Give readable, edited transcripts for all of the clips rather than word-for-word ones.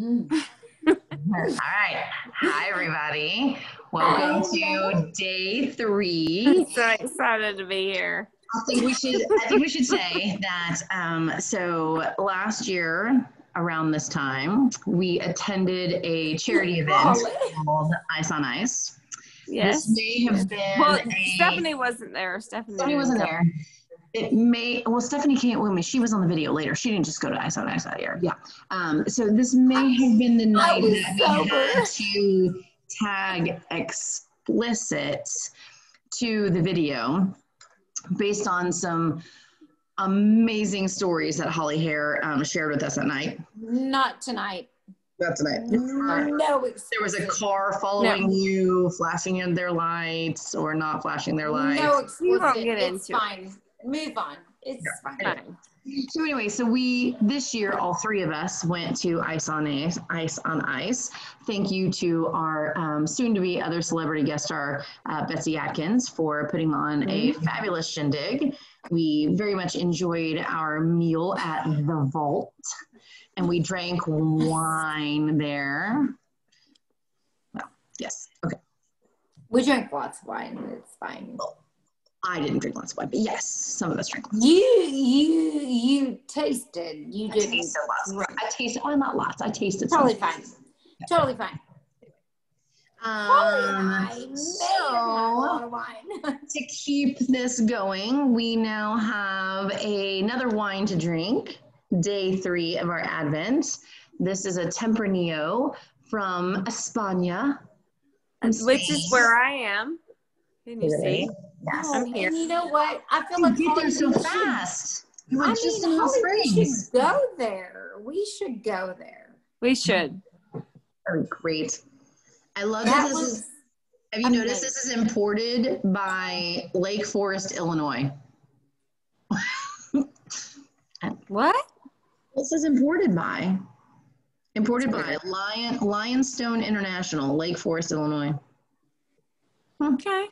All right. Hi, everybody. Welcome to day 3. I'm so excited to be here. I think we should say that so last year around this time we attended a charity event called Ice on Ice. Yes. This may have been well, Stephanie wasn't there. Stephanie wasn't there. It may, well, Stephanie can't with me. She was on the video later. She didn't just go to Ice on Ice that year. Yeah. So this may have been the night that we had to tag explicit to the video based on some amazing stories that Holly Hare shared with us that night. Not tonight. Not tonight. No, there was a car following you, flashing in their lights or not flashing their lights. No explicit. Won't get it's into fine. Move on. It's fine. So anyway, so this year, all 3 of us went to Ice on Ice. Thank you to our soon-to-be other celebrity guest star, Betsy Atkins, for putting on a fabulous shindig. We very much enjoyed our meal at the Vault, and we drank wine there. Well, yes, okay. We drank lots of wine. It's fine. Well, I didn't drink lots of wine, but yes, some of us drank. You tasted. You didn't. Tasted lots. I tasted. Oh, not lots. I tasted. Totally fine. Yeah. Totally fine. So to keep this going, we now have another wine to drink. Day 3 of our Advent. This is a Tempranillo from España, which is where I am. Can you see? Yes, I'm here. And you know what? I feel like get there so fast. You were just in Holly, Springs. We should go there. We should go there. We should. Oh, great. I love that. Have you noticed this is imported by Lake Forest, Illinois? What? This is imported by Lionstone International, Lake Forest, Illinois. Okay.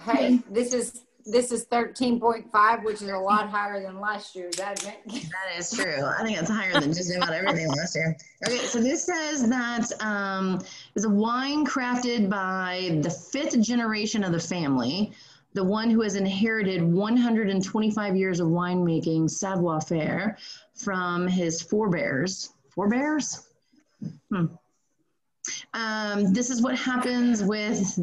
Hey, this is 13.5, which is a lot higher than last year's Advent. That is true. I think it's higher than just about everything last year. Okay, so this says that it's a wine crafted by the 5th generation of the family, the one who has inherited 125 years of winemaking savoir-faire from his forebears. Forebears? This is what happens with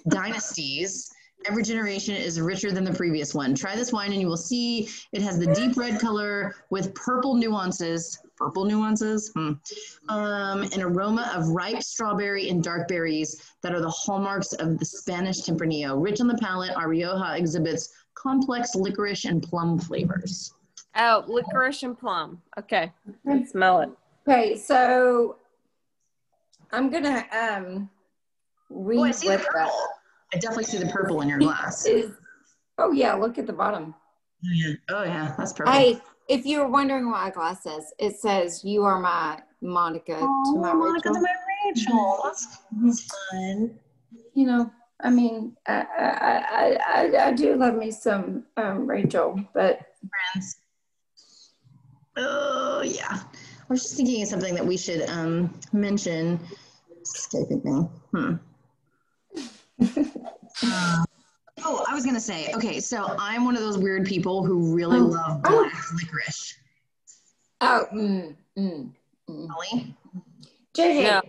dynasties. Every generation is richer than the previous one. Try this wine and you will see it has the deep red color with purple nuances. An aroma of ripe strawberry and dark berries that are the hallmarks of the Spanish Tempranillo. Rich on the palate, our Rioja exhibits complex licorice and plum flavors. Oh, licorice and plum. Okay, smell it. Okay, so I'm gonna read. Oh, I see the purple. I definitely see the purple in your glass. Oh yeah, look at the bottom. Oh yeah, that's purple. Hey, if you were wondering what my glass says, it says "You are my Monica to my Monica Rachel." to my Rachel. That's fun. You know, I mean, I do love me some Rachel, but friends. Oh yeah. I was just thinking of something that we should mention. Escaping me. Oh, I was gonna say, okay, so I'm one of those weird people who really love black licorice. Holly? JJ, No.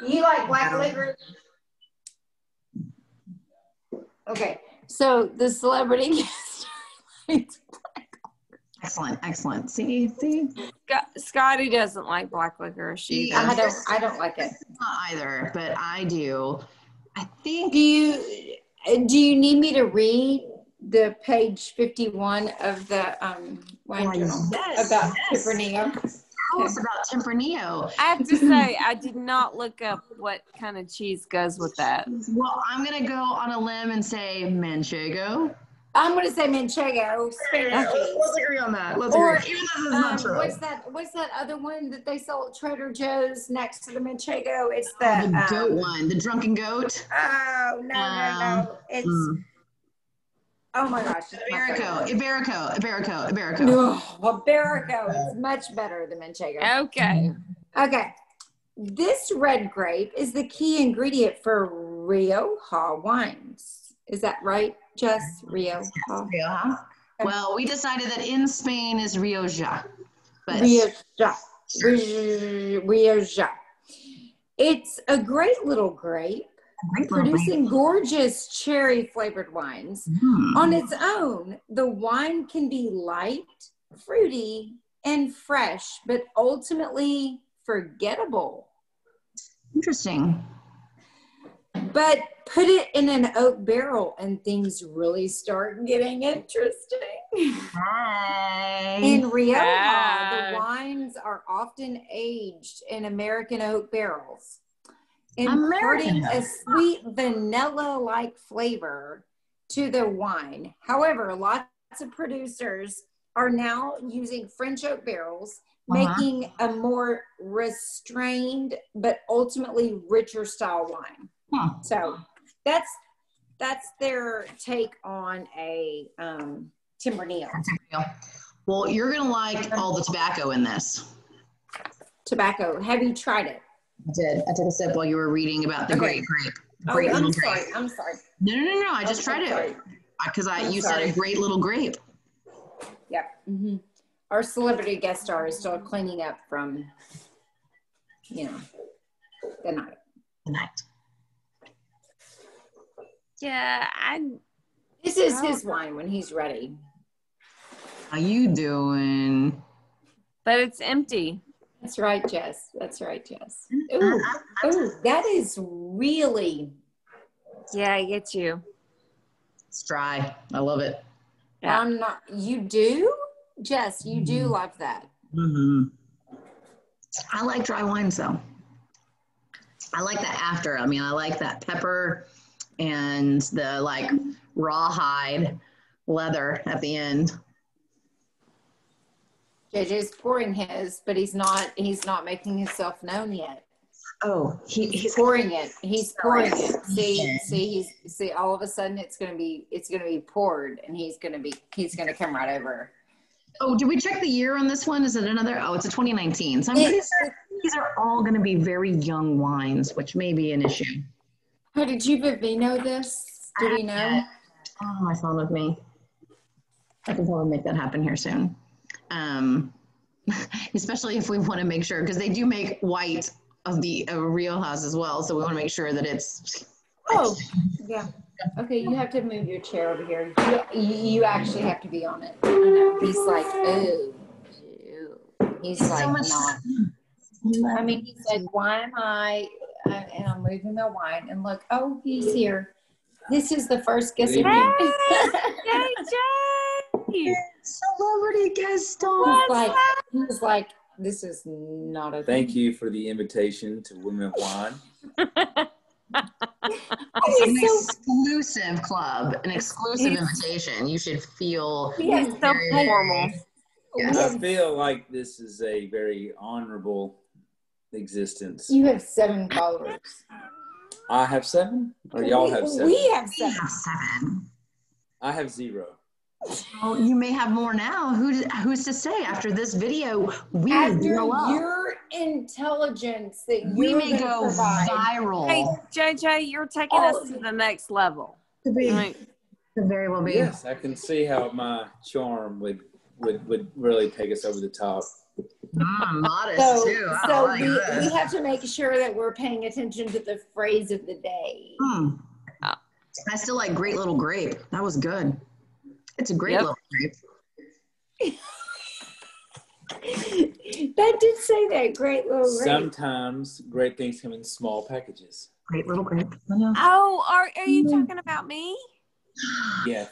you like black licorice? Okay, so the celebrity guest likes black. Excellent. See? Scotty doesn't like black licorice either. I don't like it. Not either, but I do. I think. Do you need me to read the page 51 of the wine journal about Tempranillo? Tell us about Tempranillo. I have to say, I did not look up what kind of cheese goes with that. Well, I'm going to go on a limb and say Manchego. I'm going to say Manchego. Let's agree on that. Even though this is not true. What's that other one that they sell at Trader Joe's next to the Manchego? It's the goat one, the drunken goat. Oh, no. It's, oh my gosh. Iberico. No, Iberico is much better than Manchego. Okay. this red grape is the key ingredient for Rioja wines. Is that right, Jess? Rioja? Rioja. Well, we decided that in Spain is Rioja. But Rioja. Rioja. It's a great little grape, producing gorgeous cherry flavored wines. On its own, the wine can be light, fruity, and fresh, but ultimately forgettable. Interesting. But put it in an oak barrel and things really start getting interesting. Hi. In Rioja, the wines are often aged in American oak barrels, imparting a sweet vanilla-like flavor to the wine. However, lots of producers are now using French oak barrels, making a more restrained but ultimately richer style wine. So that's their take on a Tempranillo. Well, you're gonna like all the tobacco in this. Tobacco. Have you tried it? I did. I took a sip while you were reading about the great grape. Great little grape. I'm sorry. No. I just tried it because you said a great little grape. Yep. Mm-hmm. Our celebrity guest star is still cleaning up from, the night. The night. Yeah, This is his wine when he's ready. How you doing? But it's empty. That's right, Jess. Ooh, that is really. Yeah, I get you. It's dry. I love it. Yeah. You do? Jess, you do love that. I like dry wines though. I like that after. I mean, I like that pepper and the like rawhide leather at the end. JJ's pouring his, but he's not making himself known yet. Oh, he's pouring it. He's pouring it. See, all of a sudden it's gonna be poured, and he's gonna come right over. Oh, did we check the year on this one? Is it another? Oh, it's a 2019. So I'm pretty sure these are all going to be very young wines, which may be an issue. Oh, did you Vivino this? Do we know? Oh, my phone with me. I can probably make that happen here soon. Especially if we want to make sure, because they do make white of the Riojas as well. So we want to make sure that it's. Oh, yeah. Okay, you have to move your chair over here. You actually have to be on it. I know. He's like, oh, he's like, so not. I mean, he's like, why am I? And I'm moving my wine, and look, oh, he's here. This is the first guest. Hey, celebrity guest star. He's like, this is not a. Thank you for the invitation to Women of Wine. It's an exclusive club, an exclusive invitation. You should feel so formal. Yes. I feel like this is a very honorable existence. You have 7 followers. I have 7? Or y'all have 7? We have 7. We have 7. I have 0. Well, you may have more now. Who's to say? After this video, we after may grow up. your intelligence that We may go viral. Hey, JJ, you're taking us to the next level. Could very well be. Yes, I can see how my charm would really take us over the top. Modest too. So we have to make sure that we're paying attention to the phrase of the day. I still like great little grape. That was good. It's a great little grape. That did say that, great little grape. Sometimes great things come in small packages. Great little grape. Oh, are you talking about me? Yes.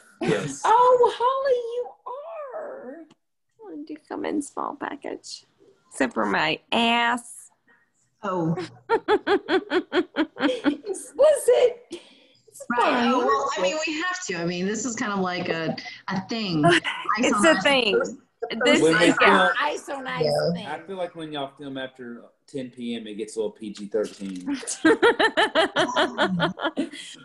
Oh, Holly, you are. I do come in small package. Except for my ass. Oh. Explicit. Right. Oh, well, I mean, we have to. I mean, this is kind of like a thing. It's a thing. This When is ice on ice thing. I feel like when y'all film after 10 p.m., it gets a little PG-13.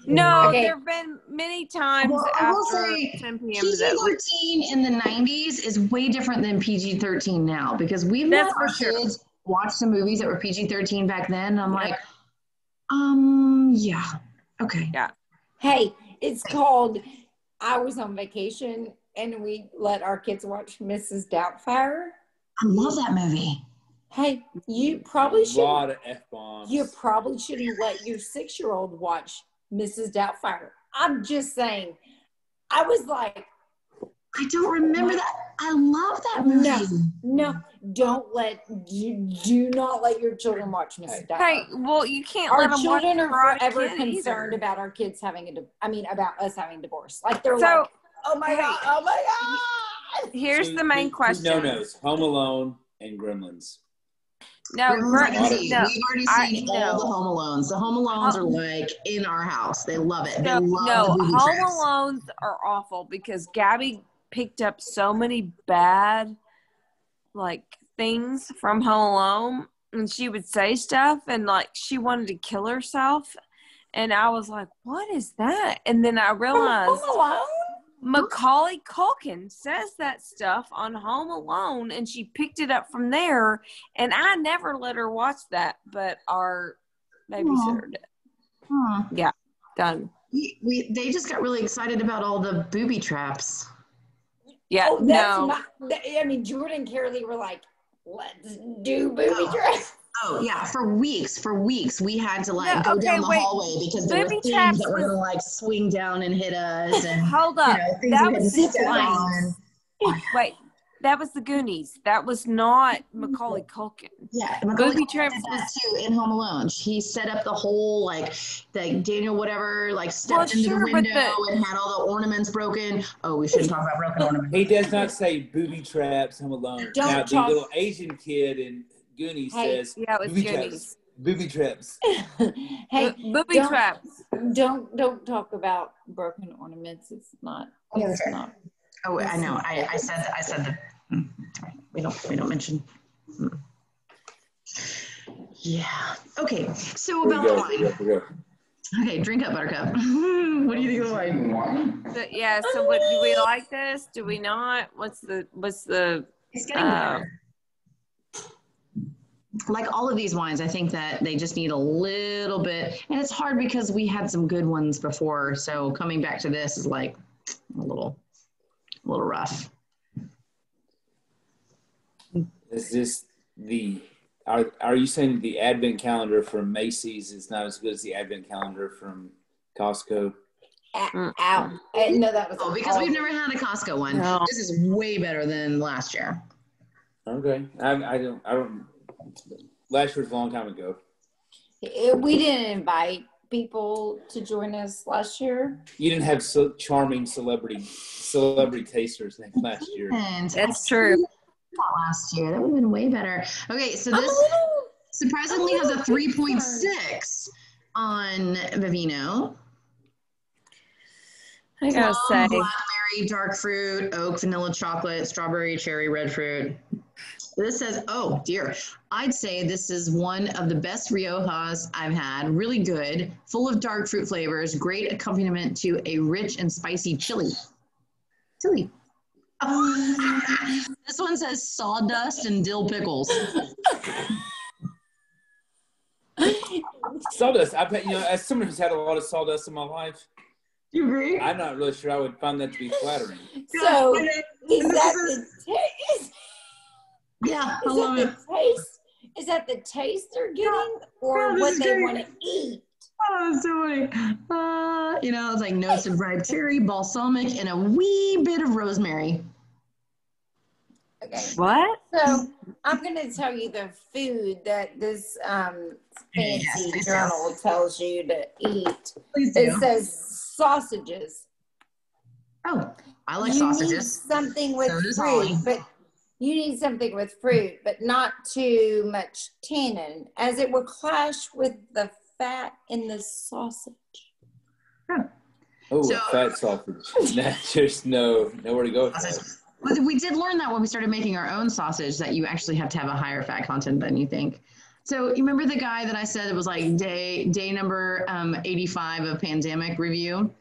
No, Okay. there have been many times I will after say 10 p.m. that PG-13 in the 90s is way different than PG-13 now because we've That's let our for sure. kids watched some movies that were PG-13 back then. And I'm like, yeah, okay. Yeah. Hey, it's called I Was on Vacation and we let our kids watch Mrs. Doubtfire. I love that movie. Hey, you probably should. A lot of F-bombs. You probably shouldn't let your 6-year-old watch Mrs. Doubtfire. I'm just saying. I was like, I don't remember that. I love that movie. No, do not let your children watch Mrs. Doubtfire. Hey, well, you can't Our let them watch children are Karate forever Kid concerned either. about our kids having about us having divorce. Like they're So, like, oh my God. Here's the main question. No-nos, Home Alone and Gremlins. No, Gremlins, I can see. no. We've already seen all the Home Alones. The Home Alones are like in our house. They love it. They love the booby Home traps. Alones are awful because Gabby picked up so many bad like things from Home Alone, and she would say stuff and like she wanted to kill herself, and I was like, what is that? And then I realized Home Alone? Macaulay Culkin says that stuff on Home Alone, and she picked it up from there, and I never let her watch that, but our babysitter did. Yeah, done. They just got really excited about all the booby traps. Yeah, Oh, that's no. not, I mean, Jordan and Carolee were like, let's do booby traps. Oh yeah, for weeks we had to like No, go down the wait. hallway because there were Booby things traps that were was- gonna like swing down and hit us, and Hold up. things That we had was to zip step lines. on. Wait, that was the Goonies. That was not Macaulay Culkin. Yeah, Macaulay Booby Culkin traps did that too in Home Alone. He set up the whole like Daniel whatever like stepped into sure, the but window and had all the ornaments broken. Oh, we shouldn't talk about broken ornaments. He does not say booby traps, Home Alone. Don't Now, talk- the little Asian kid in Goonies says, Yeah, it was booby Goonies. traps. Booby traps. Hey, Booby traps. don't talk about broken ornaments. It's not. Oh, I know. I said that. Sorry, we don't mention. Yeah. Okay. So about the wine. Okay, drink up, Buttercup. What do you think of the wine? So what, do we like this? Do we not? What's the It's getting better. Like all of these wines, I think that they just need a little bit, and it's hard because we had some good ones before. So coming back to this is like a little rough. Is this are you saying the advent calendar from Macy's is not as good as the advent calendar from Costco? Out. No, that was because we've never had a Costco one. No. This is way better than last year. Okay. I don't last year was a long time ago. We didn't invite people to join us last year. You didn't have charming celebrity tasters last year. And That's true. Not last year. That would have been way better. Okay, so this surprisingly has a 3.6 on Vivino. I gotta say, Blackberry, dark fruit, oak, vanilla chocolate, strawberry, cherry, red fruit. This says, oh dear, I'd say this is one of the best Riojas I've had. Really good, full of dark fruit flavors, great accompaniment to a rich and spicy chili. This one says sawdust and dill pickles. Sawdust. I bet, as someone who's had a lot of sawdust in my life, You agree? I'm not really sure I would find that to be flattering. So is that the taste? Yeah, I love it. Is that the taste they're getting, or this what is they great. want to eat? Oh, that's so funny. It's like notes of ripe cherry, balsamic, and a wee bit of rosemary. Okay. what? So I'm going to tell you the food that this fancy please journal tells you to eat. Please do. It says sausages. Oh, I like You sausages. need something with So does fruit, Holly. but you need something with fruit, but not too much tannin, as it will clash with the fat in the sausage. Oh, So- fat sausage. Just nowhere to go with that. But we did learn that when we started making our own sausage, that you actually have to have a higher fat content than you think. So you remember the guy that I said it was like day number 85 of pandemic review?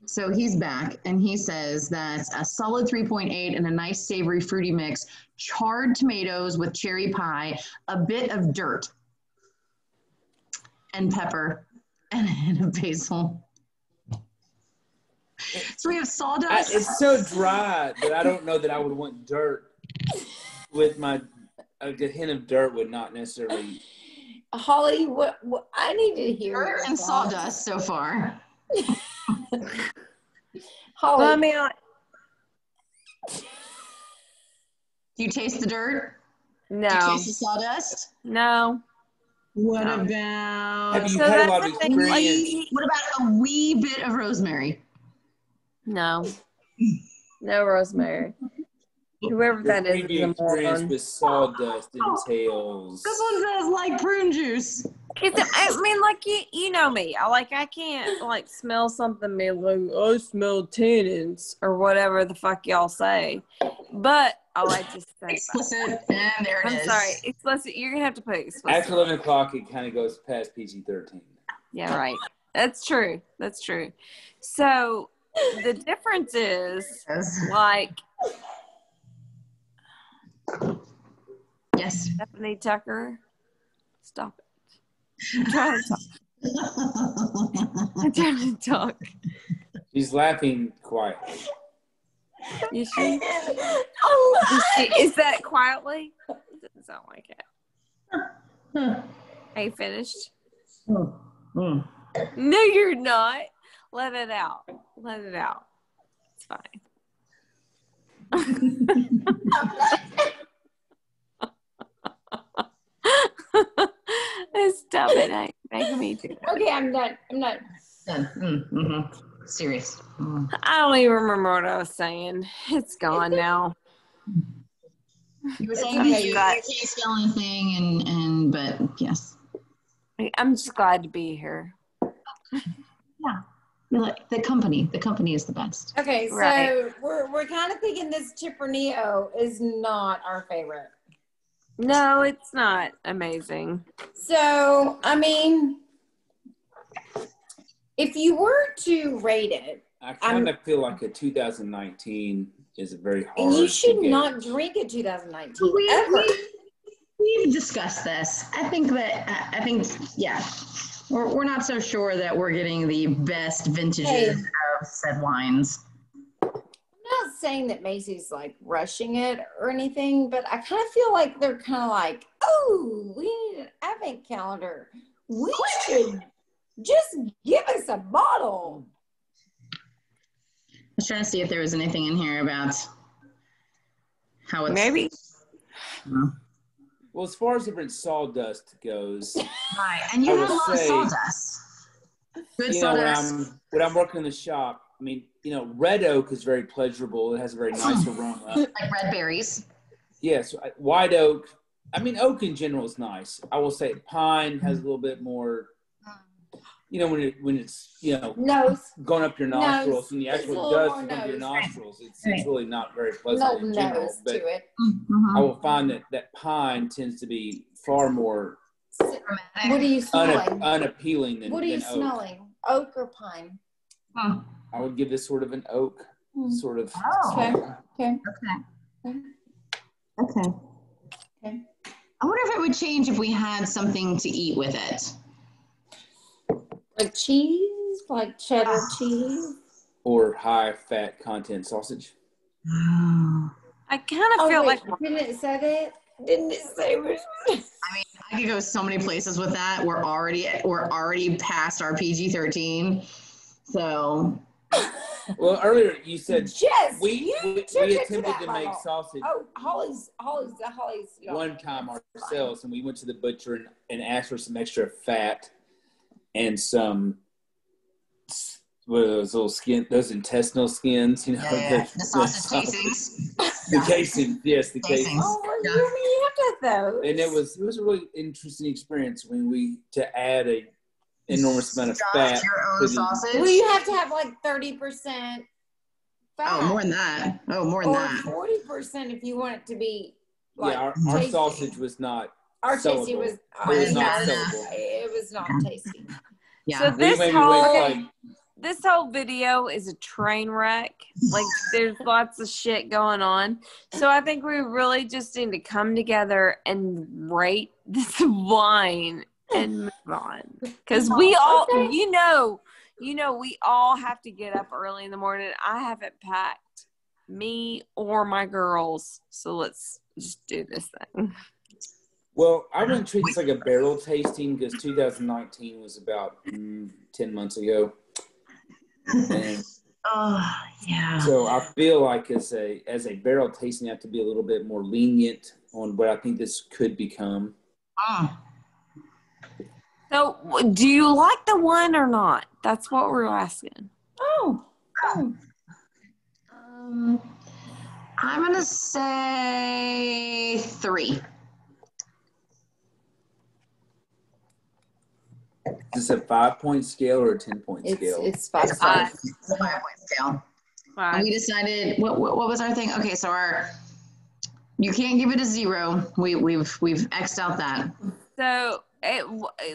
So he's back, and he says that a solid 3.8 and a nice savory fruity mix, charred tomatoes with cherry pie, a bit of dirt, and pepper, and a basil. So we have sawdust. It's so dry that I don't know that I would want dirt with my. A hint of dirt would not necessarily. Holly, what I need to hear. Dirt and sawdust so far. Holly, Well, I mean, Do you taste the dirt? no, Do you taste the sawdust? no. What No. about? Have you So had a that's lot of the thing, like, experience? What about a wee bit of rosemary? No, no rosemary. Whoever Your that is previous a experience moron. with sawdust entails. This one says like prune juice. I mean, like you know me. I can't like smell something and be like, I smell tannins or whatever the fuck y'all say. But I like to say that. Explicit, and there it I'm is. sorry, explicit. You're gonna have to put explicit. After 11 o'clock, it kind of goes past PG-13. Yeah, right. That's true. That's true. So the difference is like Yes. Stephanie Tucker. Stop it. I'm trying to talk. I'm trying to talk. She's laughing quietly. Is she? Is that quietly? It doesn't sound like it. Are you finished? Mm. No, you're not. Let it out. Let it out. It's fine. Stop it. I make me do that. okay, I'm done. Serious. Mm. I don't even remember what I was saying. It's gone now. You were saying I'm that you glad- can't smell anything, but yes. I'm just glad to be here. Yeah. The company is the best. Okay, so Right. we're kind of thinking this Chiperneo is not our favorite. No, it's not amazing. So, I mean, if you were to rate it, I kind of feel like a 2019 is a very hard. and you should to get. not drink a 2019 ever. We've discussed this. I think, yeah, we're not so sure that we're getting the best vintages of said wines. I'm not saying that Macy's like rushing it or anything, but I kind of feel like they're kind of like, oh, we need an advent calendar. We should just give us a bottle. I was trying to see if there was anything in here about how it's Maybe. Well, as far as different sawdust goes, right. And you I have a would lot of say, sawdust. Good you know, sawdust. when I'm working in the shop, I mean, you know, red oak is very pleasurable. It has a very nice aroma. Like red berries. Yes, white oak. I mean, oak in general is nice. I will say pine has a little bit more. You know, when it's Nose. going up your nostrils, Nose. when the It's a actual little dust more comes up your nose. nostrils, it's really not very pleasant No in general. nose But to it. Mm-hmm. I will find that pine tends to be far more What are you smelling? unappealing than What are you oak. smelling? Oak or pine? I would give this sort of an oak sort of. Oh. Okay. Okay. Okay. Okay. I wonder if it would change if we had something to eat with it. Like cheese, like cheddar cheese. Or high fat content sausage. I kind of feel like didn't it say that? Didn't it say which one? I could go so many places with that. We're already past our PG-13. So Well, earlier you said Yes, we took it attempted that to make level. sausage Oh, Holly's. one time ourselves, and we went to the butcher and asked for some extra fat and some what are those little those intestinal skins, you know, the sausage casings. the casing, yes, the casing. Oh, well, you have those. And it was a really interesting experience when we to add a enormous amount of Stuffed fat. your to own the- sausage. Well, you have to have like 30% fat. Oh, more than that. Oh, more than or that. 40% if you want it to be like yeah, our tasty. sausage was not. Our tasty sellable. was. It was not sellable. It was not tasty. Yeah. So We this maybe whole went like this whole video is a train wreck. Like, there's lots of shit going on. So I think we really just need to come together and rate this wine and move on. Because we all, you know, we all have to get up early in the morning. I haven't packed, me or my girls. So let's just do this thing. Well, I wouldn't treat this like a barrel tasting because 2019 was about 10 months ago. And yeah. so I feel like as a barrel tasting, I have to be a little bit more lenient on what I think this could become. So do you like the wine or not? That's what we're asking. I'm going to say 3. Is this a 5-point scale or a 10-point scale? It's 5. It's a 5-point scale. 5. And we decided what was our thing? Okay, so you can't give it a 0. We've X'd out that. So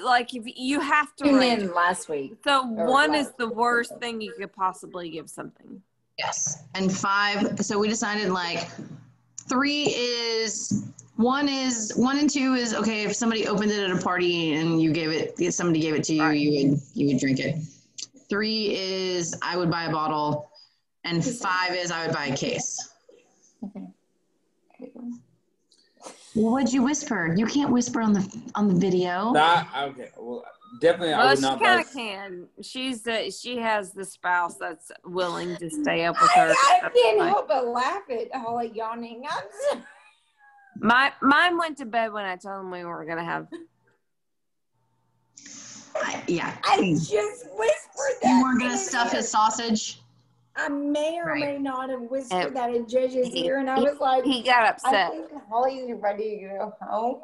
like if you have to rate in last week. So 1 is the worst thing you could possibly give something. Yes. And 5, so we decided like 3 is 1 and 2 is okay if somebody opened it at a party and somebody gave it to you, you would drink it. 3 is I would buy a bottle, and 5 is I would buy a case. Okay. Well, what'd you whisper? You can't whisper on the video. Okay. Well, definitely I would not. She kind of can. She has the spouse that's willing to stay up with her. I can't help but laugh at Holly yawning. Mine went to bed when I told him we were gonna have. Yeah. I just whispered that. You weren't gonna stuff his sausage. I may or may not have whispered that in Judge's ear, and I was like, he got upset. I think Holly's ready to go home.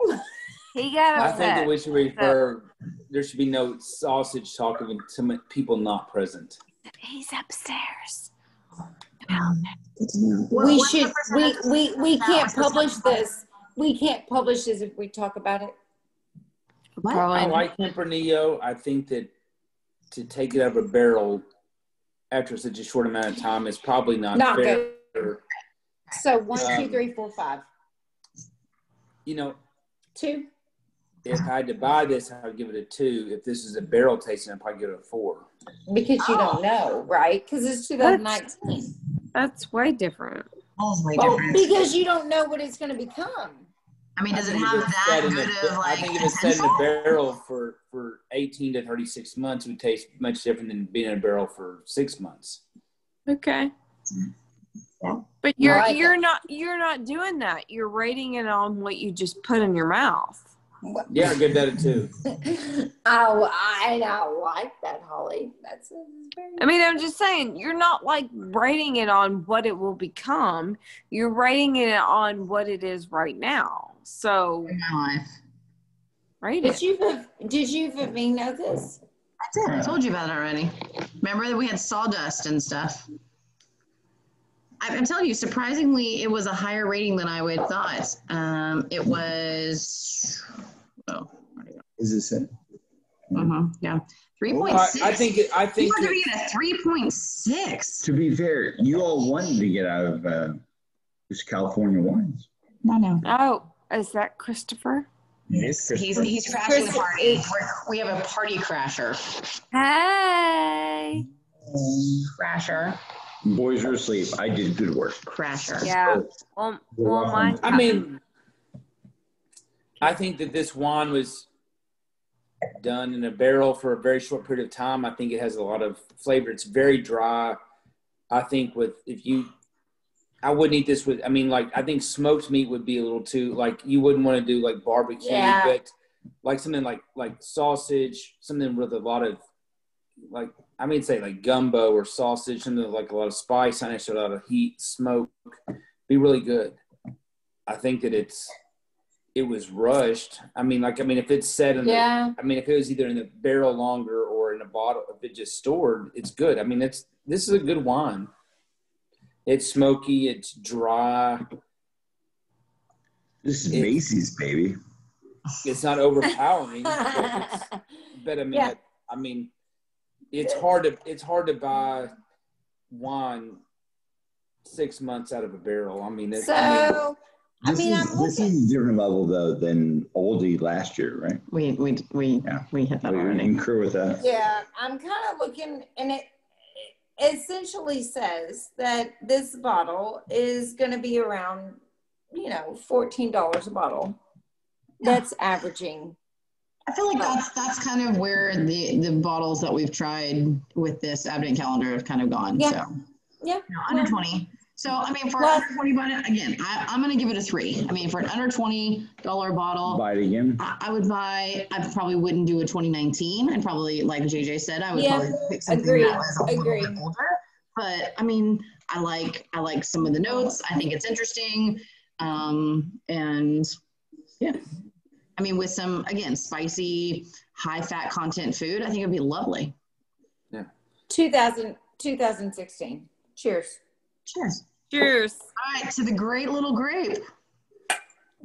He got upset. I think that we should refer. There should be no sausage talk of some people not present. He's upstairs. We can't publish this. We can't publish this if we talk about it. What? I like Tempranillo. I think that to take it out of a barrel after such a short amount of time is probably not fair. Good. So 1, 2, 3, 4, 5. 2. If I had to buy this, I would give it a 2. If this is a barrel tasting, I'd probably give it a 4. Because you don't know, right? Because it's 2019. That's way different. That's way different. Because you don't know what it's going to become. I mean, does it have that good of like I think if it's set in a barrel for 18 to 36 months, it would taste much different than being in a barrel for 6 months. Okay. Yeah. But you're not doing that. You're rating it on what you just put in your mouth. Yeah, I give that a 2. I don't like that, Holly. I mean, I'm just saying, you're not like rating it on what it will become. You're rating it on what it is right now. So, in my life. Right? Did you, Vivian, know this? I did. I told you about it already. Remember that we had sawdust and stuff. I'm telling you, surprisingly, it was a higher rating than I would thought. It was. Oh, Is this it? Yeah, 3.6. I think. You were giving it a 3.6. To be fair, you all wanted to get out of this California wines. No. Oh, is that Christopher? Yes, He's crashing the party. We have a party crasher. Hey. Crasher. Boys are asleep. I did good work. Crasher. Yeah. Well, mine. I mean, I think that this wine was done in a barrel for a very short period of time. I think it has a lot of flavor. It's very dry. I think I wouldn't eat this with, I think smoked meat would be a little too, like, you wouldn't want to do like barbecue, but like something like sausage, something with a lot of, like, say like gumbo or sausage, something with like a lot of spice on it, a lot of heat, smoke, be really good. I think that it was rushed. If it's set in if it was either in the barrel longer or in a bottle, if it just stored, it's good. This is a good wine. It's smoky. It's dry. This is Macy's, baby. It's not overpowering, but it's hard to buy wine 6 months out of a barrel. I mean, this is a different level though than Oldie last year, right? We hit that already. Concur with that. Yeah, I'm kind of looking, and it essentially says that this bottle is going to be around, $14 a bottle. That's averaging. I feel like that's kind of where the bottles that we've tried with this Advent calendar have kind of gone. Yeah. So Yeah. Under 20. So I mean, for under 20 bottle, again, I'm going to give it a 3. I mean, for an under $20 bottle, Buy it again. I probably wouldn't do a 2019. I'd probably, like JJ said, I would probably pick something that was a little bit older. But I mean, I like some of the notes. I think it's interesting. And yeah, I mean, with some, again, spicy, high fat content food, I think it'd be lovely. Yeah. 2016. Cheers. Cheers. Cheers. All right, to the great little grape.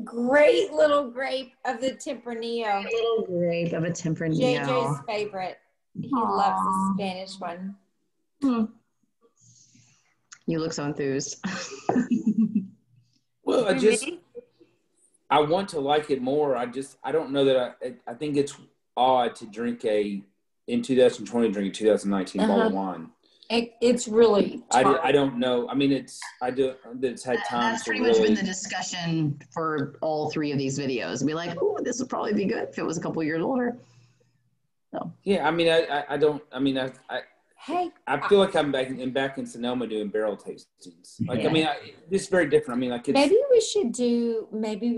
Great little grape of the Tempranillo. Great little grape of a Tempranillo. JJ's favorite. He loves the Spanish one. You look so enthused. Well, I want to like it more. I don't know that I think it's odd to drink in 2020 drink a 2019 bottle of wine. It's really I don't know. I mean, it's had time. That's pretty much been the discussion for all 3 of these videos. Be like, oh, this would probably be good if it was a couple years older. So yeah, I mean, I don't. I mean, I feel like I'm back in Sonoma doing barrel tastings. Like, yeah. I mean, it's very different. I mean, like, maybe we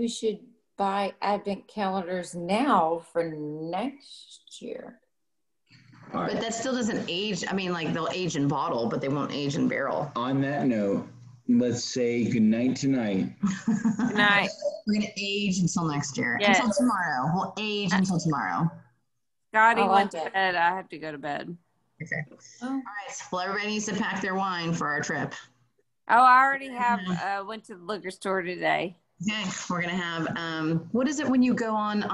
should buy Advent calendars now for next year. But that still doesn't age. I mean, like, they'll age in bottle, but they won't age in barrel. On that note, let's say good night tonight. Good night. We're going to age until next year. Yes. Until tomorrow. We'll age until tomorrow. Scotty went to bed. I have to go to bed. Okay. All right. Well, everybody needs to pack their wine for our trip. Oh, I already have went to the liquor store today. Okay. We're going to have, what is it when you go on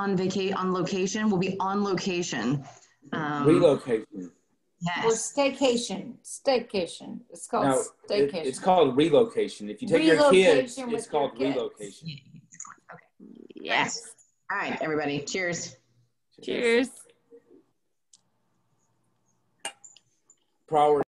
location? We'll be on location. Relocation. Yes. Or staycation. It's called staycation. It's called relocation. If you take your kids, it's called relocation. Okay. Yes. All right, everybody. Cheers. Cheers. Priority.